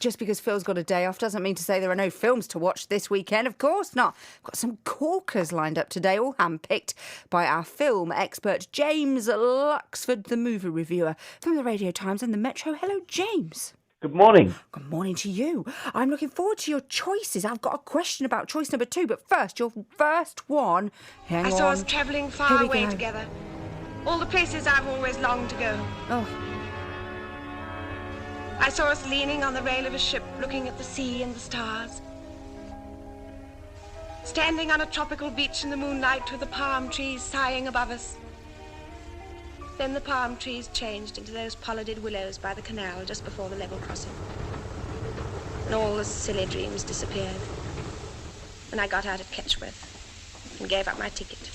just because Phil's got a day off doesn't mean to say there are no films to watch this weekend. Of course not. We've got some corkers lined up today, all handpicked by our film expert, James Luxford, the movie reviewer from the Radio Times and the Metro. Hello, James. Good morning. Good morning to you. I'm looking forward to your choices. I've got a question about choice number 2, but first, your first one. Hang on. I saw us travelling far away together. All the places I've always longed to go. Oh. I saw us leaning on the rail of a ship, looking at the sea and the stars. Standing on a tropical beach in the moonlight with the palm trees sighing above us. Then the palm trees changed into those pollarded willows by the canal just before the level crossing. And all the silly dreams disappeared. And I got out at Ketchworth and gave up my ticket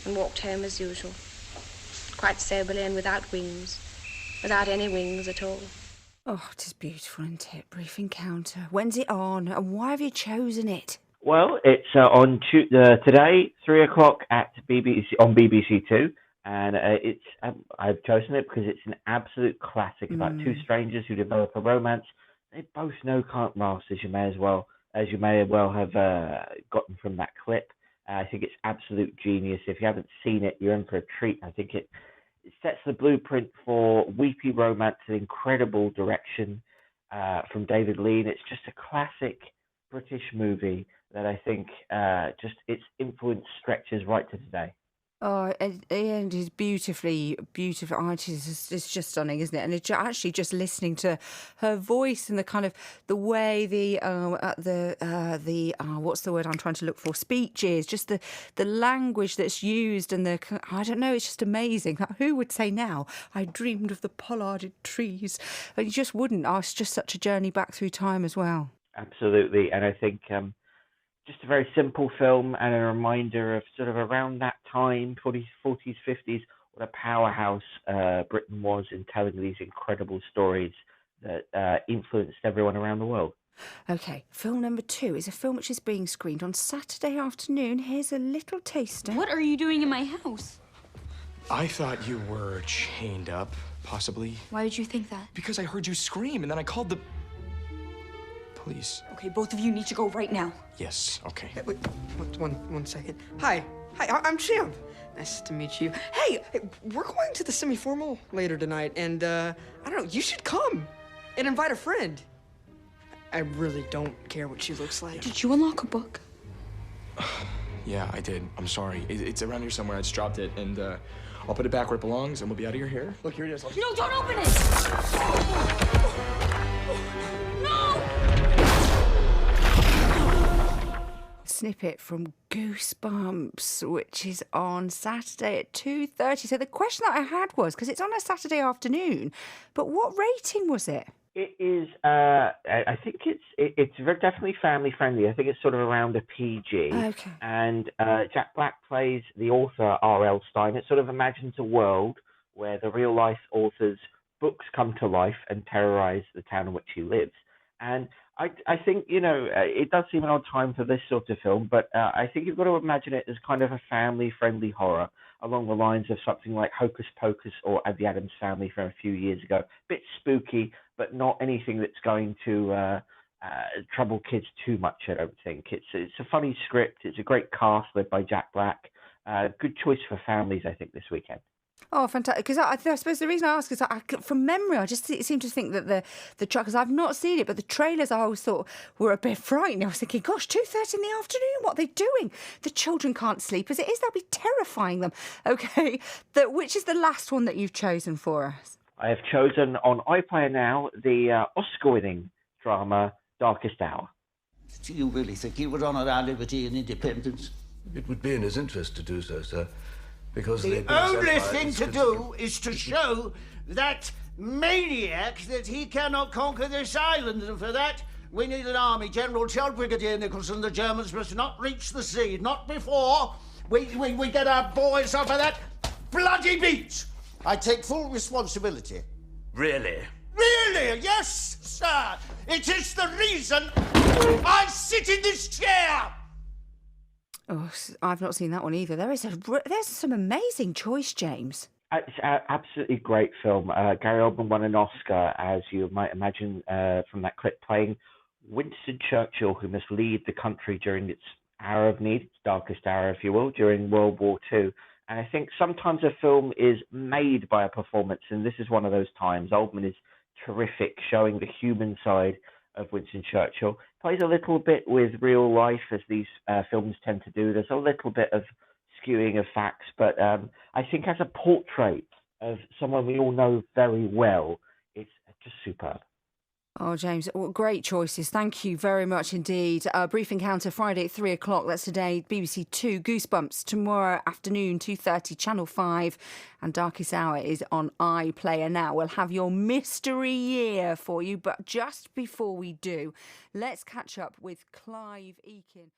and walked home as usual, quite soberly and without wings, without any wings at all. Oh, it is beautiful, isn't it? Brief Encounter. When's it on, and why have you chosen it? Well, it's on today, 3 o'clock at on BBC Two. And I've chosen it because it's an absolute classic about two strangers who develop a romance. They both know can't last, as you may well have gotten from that clip. I think it's absolute genius. If you haven't seen it, you're in for a treat. I think it sets the blueprint for weepy romance and incredible direction from David Lean. It's just a classic British movie that I think its influence stretches right to today. Oh, and it is beautifully, beautiful. Oh, it's just stunning, isn't it? And it's actually just listening to her voice and the kind of the way what's the word I'm trying to look for? Speech is just the language that's used and I don't know. It's just amazing. Like, who would say now? I dreamed of the pollarded trees. You just wouldn't. Oh, it's just such a journey back through time as well. Absolutely, and I think. Just a very simple film and a reminder of sort of around that time, 40s, 50s, what a powerhouse Britain was in telling these incredible stories that influenced everyone around the world. Okay, film number 2 is a film which is being screened on Saturday afternoon. Here's a little taster. What are you doing in my house? I thought you were chained up, possibly. Why did you think that? Because I heard you scream, and then I called the police. Okay, both of you need to go right now. Yes, okay. Wait, one second. Hi, I'm Champ. Nice to meet you. Hey, we're going to the semi-formal later tonight, and I don't know, you should come and invite a friend. I really don't care what she looks like. Did you unlock a book? Yeah, I did. I'm sorry. It's around here somewhere. I just dropped it, and I'll put it back where it belongs, and we'll be out of your hair. Look, here it is. No, don't open it! Snippet from Goosebumps, which is on Saturday at 2:30. So the question that I had was, because it's on a Saturday afternoon, but what rating was it? It is, I think it's very definitely family friendly. I think it's sort of around a PG. Okay. And Jack Black plays the author R.L. Stine. It sort of imagines a world where the real life author's books come to life and terrorize the town in which he lives. And I think, it does seem an odd time for this sort of film, but I think you've got to imagine it as kind of a family-friendly horror along the lines of something like Hocus Pocus or The Addams Family from a few years ago. A bit spooky, but not anything that's going to trouble kids too much, I don't think. It's a funny script. It's a great cast led by Jack Black. Good choice for families, I think, this weekend. Oh, fantastic. Because I suppose the reason I ask is from memory, I just seem to think that the because I've not seen it, but the trailers I always thought were a bit frightening. I was thinking, gosh, 2:30 in the afternoon, what are they doing? The children can't sleep. As it is, they'll be terrifying them. Okay, which is the last one that you've chosen for us? I have chosen on iPlayer now the Oscar-winning drama Darkest Hour. Do you really think he would honour our liberty and independence? It would be in his interest to do so, sir. Because the only thing to do is to show that maniac that he cannot conquer this island, and for that we need an army. General, tell Brigadier Nicholson the Germans must not reach the sea, not before we get our boys off of that bloody beach. I take full responsibility. Really? Really? Yes, sir. It is the reason I sit in this chair. Oh, I've not seen that one either. There's some amazing choice, James. It's an absolutely great film. Gary Oldman won an Oscar, as you might imagine from that clip, playing Winston Churchill, who must lead the country during its hour of need, its darkest hour, if you will, during World War II. And I think sometimes a film is made by a performance, and this is one of those times. Oldman is terrific, showing the human side of Winston Churchill. Plays a little bit with real life, as these films tend to do. There's a little bit of skewing of facts, but I think as a portrait of someone we all know very well, it's just superb. Oh, James, great choices. Thank you very much indeed. Brief Encounter Friday at 3 o'clock. That's today. BBC 2, Goosebumps tomorrow afternoon, 2:30, Channel 5. And Darkest Hour is on iPlayer now. We'll have your mystery year for you. But just before we do, let's catch up with Clive Eakin.